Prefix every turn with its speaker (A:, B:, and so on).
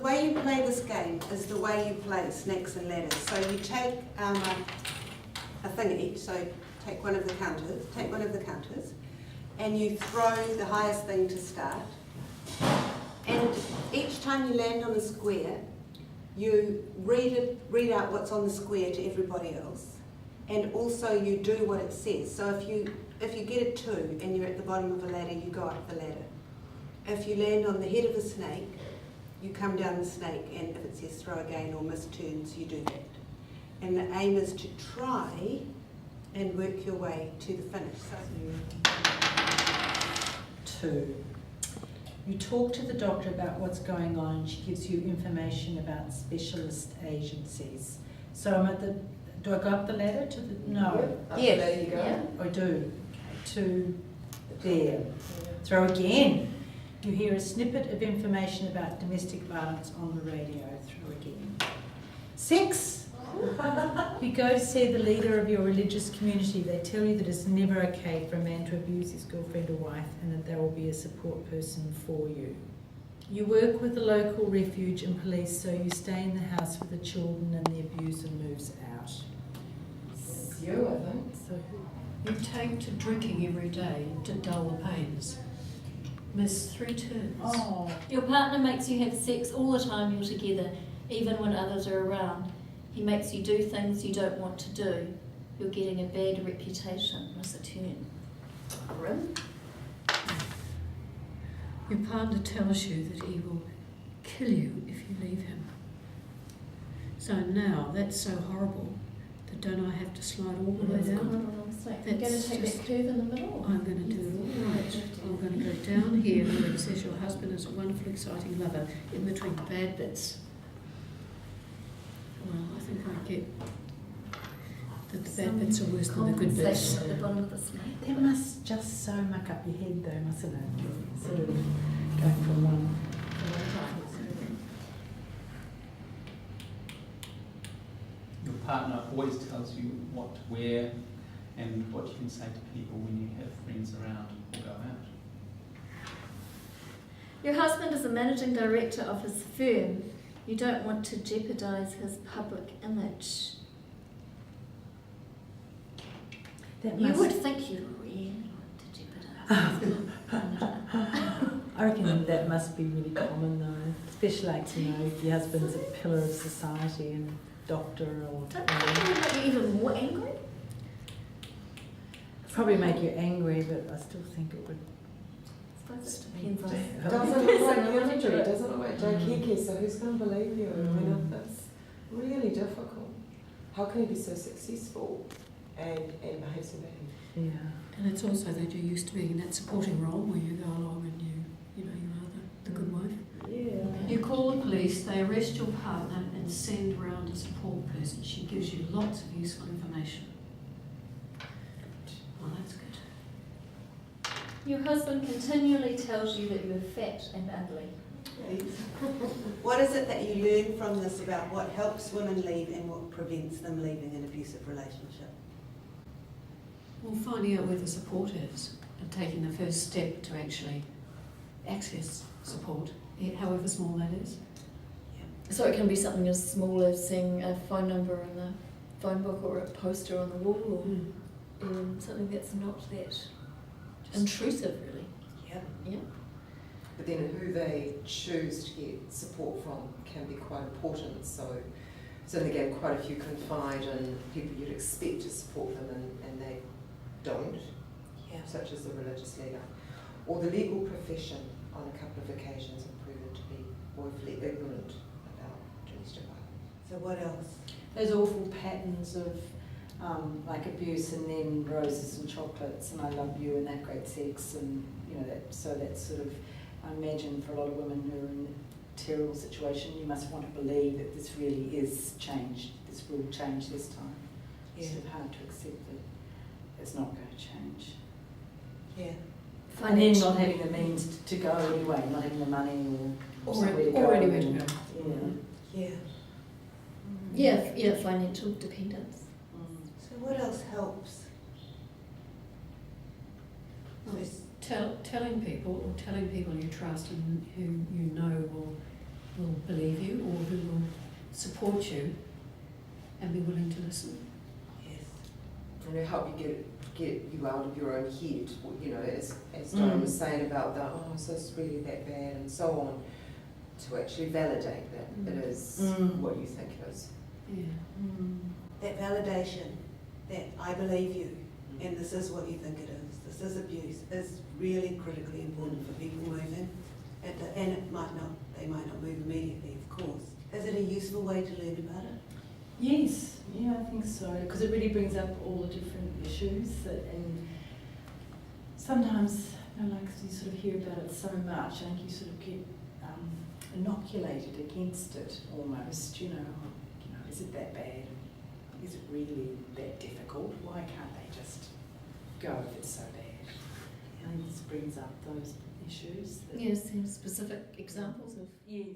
A: way you play this game is the way you play snakes and ladders. So you take a thingy, so take one of the counters, and you throw the highest thing to start. And each time you land on a square, you read out what's on the square to everybody else, and also you do what it says. So if you get a 2 and you're at the bottom of a ladder, you go up the ladder. If you land on the head of a snake, you come down the snake, and if it says throw again or miss turns, you do that. And the aim is to try and work your way to the finish. So
B: 2. You talk to the doctor about what's going on, and she gives you information about specialist agencies. So I'm at the, do I go up the ladder to the, no.
C: Yes. There you go.
B: Yeah. I do. Okay, to there. Throw again. You hear a snippet of information about domestic violence on the radio. Throw again. 6. You go to see the leader of your religious community. They tell you that it's never okay for a man to abuse his girlfriend or wife, and that there will be a support person for you. You work with the local refuge and police, so you stay in the house with the children and the abuser moves out.
C: It's you, I think.
B: So
D: You take to drinking every day to dull the pains. Miss 3 turns.
B: oh,
E: Your partner makes you have sex all the time you're together, even when others are around. He makes you do things you don't want to do. You're getting a bad reputation. Miss a turn.
A: grim.
D: Your partner tells you that he will kill you if you leave him. So now that's so horrible that don't I have to slide all the way down?
E: You're going to take that curve in the middle.
D: I'm going to do it all right. I'm going to go down here where it says your husband is a wonderful, exciting lover in between the bad bits. Well, I think I get that the bad bits are worse than the good bits.
E: At the bottom of the snake.
B: that must just so muck up your head though, mustn't it? Sort of going from one.
F: Your partner always tells you what to wear and what you can say to people when you have friends around or go out.
E: Your husband is a managing director of his firm. You don't want to jeopardise his public image. You would think you really want to jeopardise his public image.
B: I reckon that must be really common though, especially like, you know, if your husband's a pillar of society and doctor or...
E: Don't you think it would make you even more angry?
B: Probably make you angry, but I still think it would...
E: I suppose it depends on...
C: Doesn't look like the imagery, doesn't look like Joe Kiki, so who's going to believe you? I mean, that's really difficult. How can you be so successful and behave so badly?
B: Yeah.
D: And it's also that you're used to being in that supporting role where you go along and you are the good wife.
B: Yeah.
D: You call the police, they arrest your partner and send round a support person. She gives you lots of useful information. Well, that's good.
E: Your husband continually tells you that you're fat and ugly.
A: What is it that you learn from this about what helps women leave and what prevents them leaving an abusive relationship?
D: Well, finding out where the support is and taking the first step to actually access support, however small that is.
G: So it can be something as small as seeing a phone number in the phone book or a poster on the wall, or something that's not that intrusive, really.
A: Yeah.
C: But then who they choose to get support from can be quite important. So again, quite a few confide in people you'd expect to support them and they don't, such as the religious leader. Or the legal profession on a couple of occasions have proven to be woefully ignorant about domestic violence.
A: So what else?
B: Those awful patterns of like abuse and then roses and chocolates and I love you and that great sex and you know that, so that's sort of, I imagine for a lot of women who are in a terrible situation, you must want to believe that this really is changed, this will change this time. It's sort of hard to accept that it's not going to change.
A: Yeah.
B: And then not having the means to go anyway, not having the money or somewhere to go.
D: Already where to go.
A: Yeah.
G: Financial dependence.
A: So what else helps?
D: Well, telling people you trust and who you know will believe support you and be willing to listen.
A: Yes.
C: And it'll help you get you out of your own head, you know, as Donna was saying about that, oh, so it's really that bad and so on, to actually validate that it is what you think it is.
D: Yeah.
A: That validation, that I believe you, and this is what you think it is, this is abuse, is really critically important for people moving. And it might not, they might not move immediately, of course. Is it a useful way to learn about it?
B: Yes, yeah, I think so, because it really brings up all the different issues and sometimes, you know, like you sort of hear about it so much, I think you sort of get inoculated against it almost, you know, is it that bad? Is it really that difficult? Why can't they just go if it's so bad? I think this brings up those issues.
G: Yes, and specific examples of
B: Yes.